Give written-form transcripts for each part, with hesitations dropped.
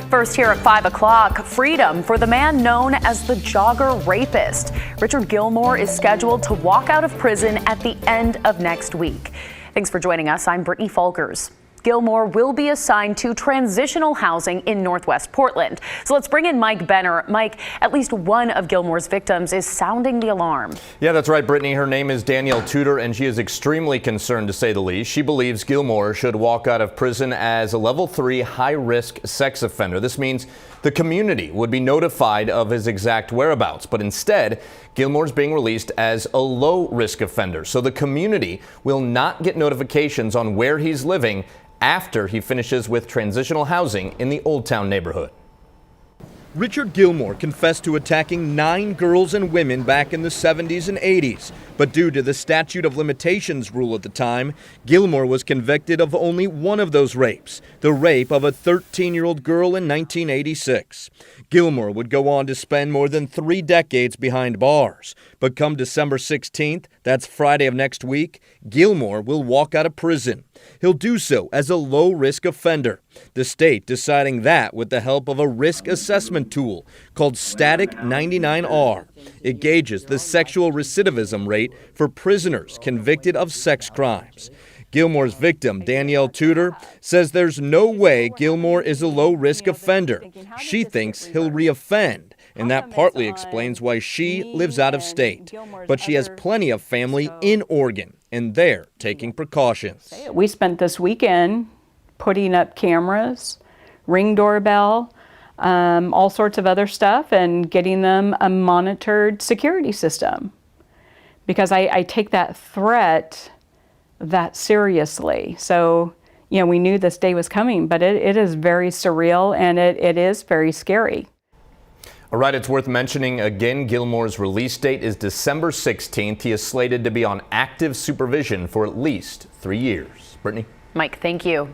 First here at 5 o'clock, freedom for the man known as the jogger rapist. Richard Gilmore is scheduled to walk out of prison at the end of next week. Thanks for joining us. I'm Brittany Folkers. Gilmore will be assigned to transitional housing in Northwest Portland. So let's bring in Mike Benner. Mike, at least one of Gilmore's victims is sounding the alarm. Yeah, that's right, Brittany. Her name is Danielle Tudor, and she is extremely concerned, to say the least. She believes Gilmore should walk out of prison as a level 3 high-risk sex offender. This means the community would be notified of his exact whereabouts, but instead, Gilmore's being released as a low-risk offender. So the community will not get notifications on where he's living after he finishes with transitional housing in the Old Town neighborhood. Richard Gilmore confessed to attacking 9 girls and women back in the 70s and 80s. But due to the statute of limitations rule at the time, Gilmore was convicted of only one of those rapes, the rape of a 13-year-old girl in 1986. Gilmore would go on to spend more than 3 decades behind bars. But come December 16th, that's Friday of next week, Gilmore will walk out of prison. He'll do so as a low-risk offender, the state deciding that with the help of a risk assessment tool called Static 99R. It gauges the sexual recidivism rate for prisoners convicted of sex crimes. Gilmore's victim, Danielle Tudor, says there's no way Gilmore is a low-risk offender. She thinks he'll reoffend, and that partly explains why she lives out of state. But she has plenty of family in Oregon, and they're taking precautions. We spent this weekend putting up cameras, Ring doorbell, all sorts of other stuff, and getting them a monitored security system. Because I take that threat that seriously. So, we knew this day was coming, but it is very surreal and it is very scary. All right, it's worth mentioning again, Gilmore's release date is December 16th. He is slated to be on active supervision for at least 3 years. Brittany? Mike, thank you.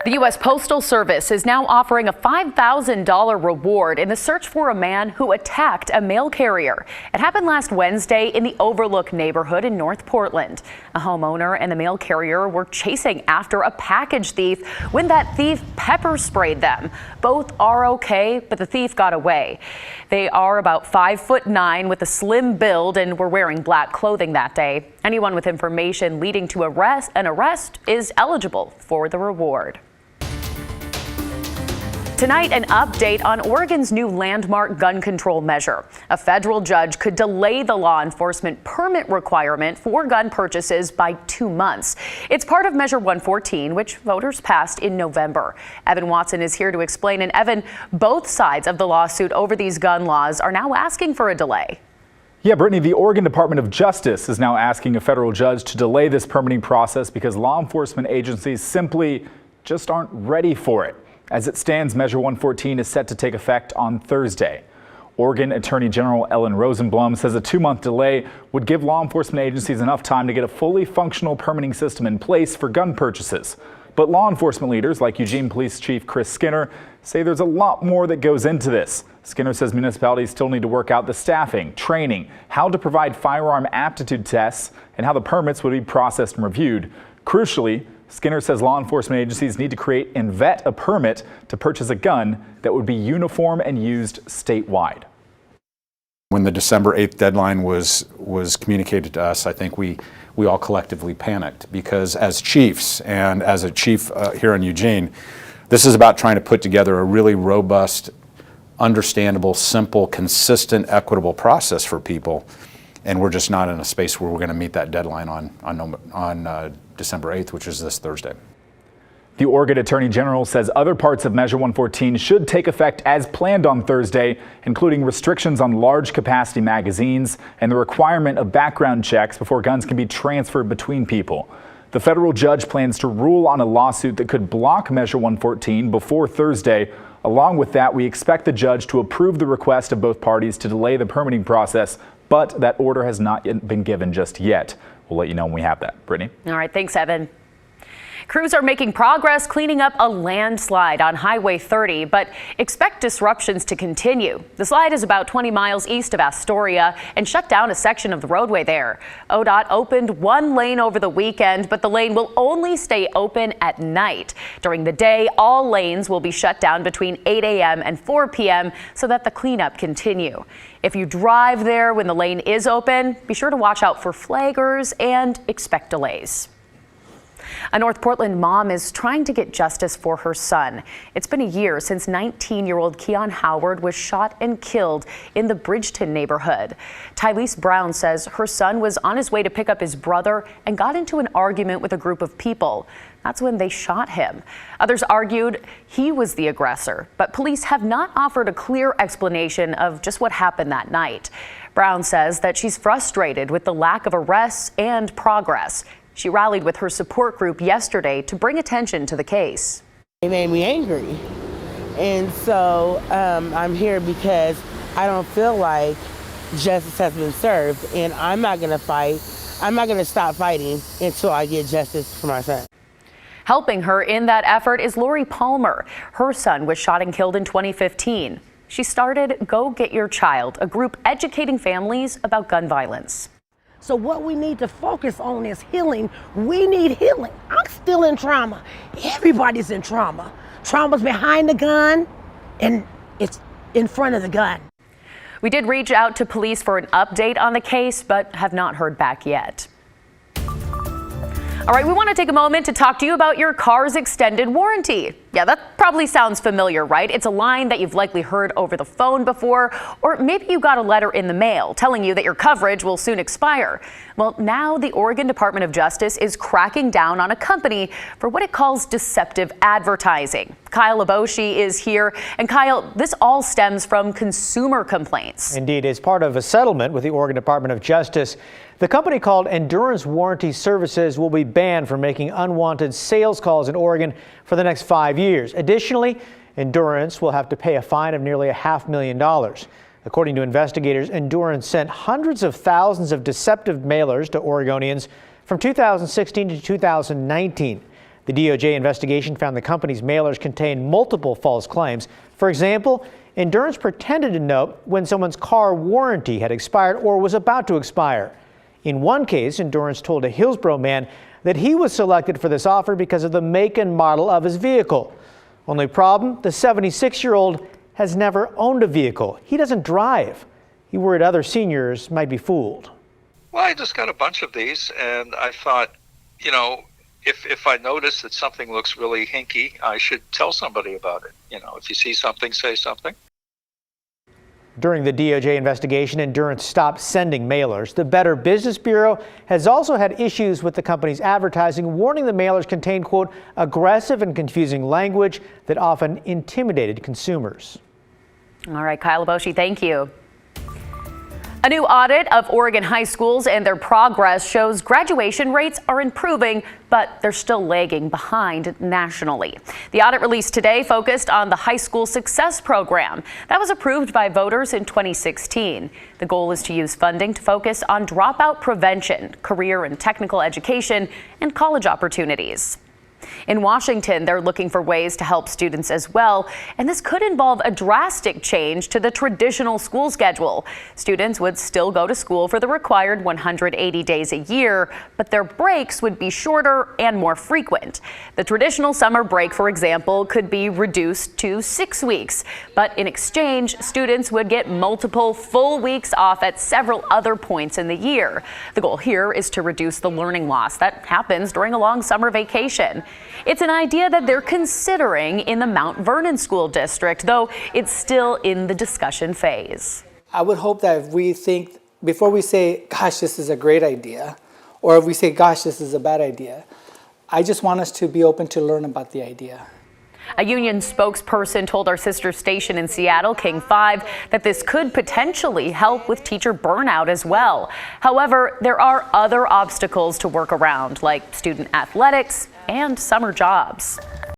The U.S. Postal Service is now offering a $5,000 reward in the search for a man who attacked a mail carrier. It happened last Wednesday in the Overlook neighborhood in North Portland. A homeowner and the mail carrier were chasing after a package thief when that thief pepper sprayed them. Both are okay, but the thief got away. They are about 5'9" with a slim build and were wearing black clothing that day. Anyone with information leading to an arrest is eligible for the reward. Tonight, an update on Oregon's new landmark gun control measure. A federal judge could delay the law enforcement permit requirement for gun purchases by 2 months. It's part of Measure 114, which voters passed in November. Evan Watson is here to explain. And Evan, both sides of the lawsuit over these gun laws are now asking for a delay. Yeah, Brittany, the Oregon Department of Justice is now asking a federal judge to delay this permitting process because law enforcement agencies simply just aren't ready for it. As it stands, Measure 114 is set to take effect on Thursday. Oregon Attorney General Ellen Rosenblum says a 2-month delay would give law enforcement agencies enough time to get a fully functional permitting system in place for gun purchases. But law enforcement leaders like Eugene Police Chief Chris Skinner say there's a lot more that goes into this. Skinner says municipalities still need to work out the staffing, training, how to provide firearm aptitude tests, and how the permits would be processed and reviewed. Crucially, Skinner says law enforcement agencies need to create and vet a permit to purchase a gun that would be uniform and used statewide. When the December 8th deadline was communicated to us, I think we all collectively panicked because as chiefs and as a chief here in Eugene, this is about trying to put together a really robust, understandable, simple, consistent, equitable process for people. And we're just not in a space where we're going to meet that deadline on December 8th, which is this Thursday. The Oregon Attorney General says other parts of Measure 114 should take effect as planned on Thursday, including restrictions on large capacity magazines and the requirement of background checks before guns can be transferred between people. The federal judge plans to rule on a lawsuit that could block Measure 114 before Thursday. Along with that, we expect the judge to approve the request of both parties to delay the permitting process, but that order has not yet been given just yet. We'll let you know when we have that. Brittany? All right, thanks, Evan. Crews are making progress cleaning up a landslide on Highway 30, but expect disruptions to continue. The slide is about 20 miles east of Astoria and shut down a section of the roadway there. ODOT opened one lane over the weekend, but the lane will only stay open at night. During the day, all lanes will be shut down between 8 a.m. and 4 p.m. so that the cleanup continue. If you drive there when the lane is open, be sure to watch out for flaggers and expect delays. A North Portland mom is trying to get justice for her son. It's been a year since 19-year-old Keon Howard was shot and killed in the Bridgeton neighborhood. Tylese Brown says her son was on his way to pick up his brother and got into an argument with a group of people. That's when they shot him. Others argued he was the aggressor, but police have not offered a clear explanation of just what happened that night. Brown says that she's frustrated with the lack of arrests and progress. She rallied with her support group yesterday to bring attention to the case. It made me angry. And so I'm here because I don't feel like justice has been served, and I'm not going to fight. I'm not going to stop fighting until I get justice for my son. Helping her in that effort is Lori Palmer. Her son was shot and killed in 2015. She started Go Get Your Child, a group educating families about gun violence. So what we need to focus on is healing. We need healing. I'm still in trauma. Everybody's in trauma. Trauma's behind the gun, and it's in front of the gun. We did reach out to police for an update on the case, but have not heard back yet. All right, we want to take a moment to talk to you about your car's extended warranty. Yeah, that probably sounds familiar, right? It's a line that you've likely heard over the phone before, or maybe you got a letter in the mail telling you that your coverage will soon expire. Well, now the Oregon Department of Justice is cracking down on a company for what it calls deceptive advertising. Kyle Aboshi is here. And Kyle, this all stems from consumer complaints. Indeed, as part of a settlement with the Oregon Department of Justice, the company called Endurance Warranty Services will be banned from making unwanted sales calls in Oregon for the next 5 years. Additionally, Endurance will have to pay a fine of nearly $500,000. According to investigators, Endurance sent hundreds of thousands of deceptive mailers to Oregonians from 2016 to 2019. The DOJ investigation found the company's mailers contained multiple false claims. For example, Endurance pretended to know when someone's car warranty had expired or was about to expire. In one case, Endurance told a Hillsborough man that he was selected for this offer because of the make and model of his vehicle. Only problem, the 76-year-old has never owned a vehicle. He doesn't drive. He worried other seniors might be fooled. Well, I just got a bunch of these, and I thought, you know, if I notice that something looks really hinky, I should tell somebody about it. You know, if you see something, say something. During the DOJ investigation, Endurance stopped sending mailers. The Better Business Bureau has also had issues with the company's advertising, warning the mailers contained, quote, aggressive and confusing language that often intimidated consumers. All right, Kyle Aboshi, thank you. A new audit of Oregon high schools and their progress shows graduation rates are improving, but they're still lagging behind nationally. The audit released today focused on the High School Success Program. That was approved by voters in 2016. The goal is to use funding to focus on dropout prevention, career and technical education, and college opportunities. In Washington, they're looking for ways to help students as well, and this could involve a drastic change to the traditional school schedule. Students would still go to school for the required 180 days a year, but their breaks would be shorter and more frequent. The traditional summer break, for example, could be reduced to 6 weeks, but in exchange, students would get multiple full weeks off at several other points in the year. The goal here is to reduce the learning loss that happens during a long summer vacation. It's an idea that they're considering in the Mount Vernon School District, though it's still in the discussion phase. I would hope that if we think, before we say, gosh, this is a great idea, or if we say, gosh, this is a bad idea, I just want us to be open to learn about the idea. A union spokesperson told our sister station in Seattle, King 5, that this could potentially help with teacher burnout as well. However, there are other obstacles to work around, like student athletics and summer jobs.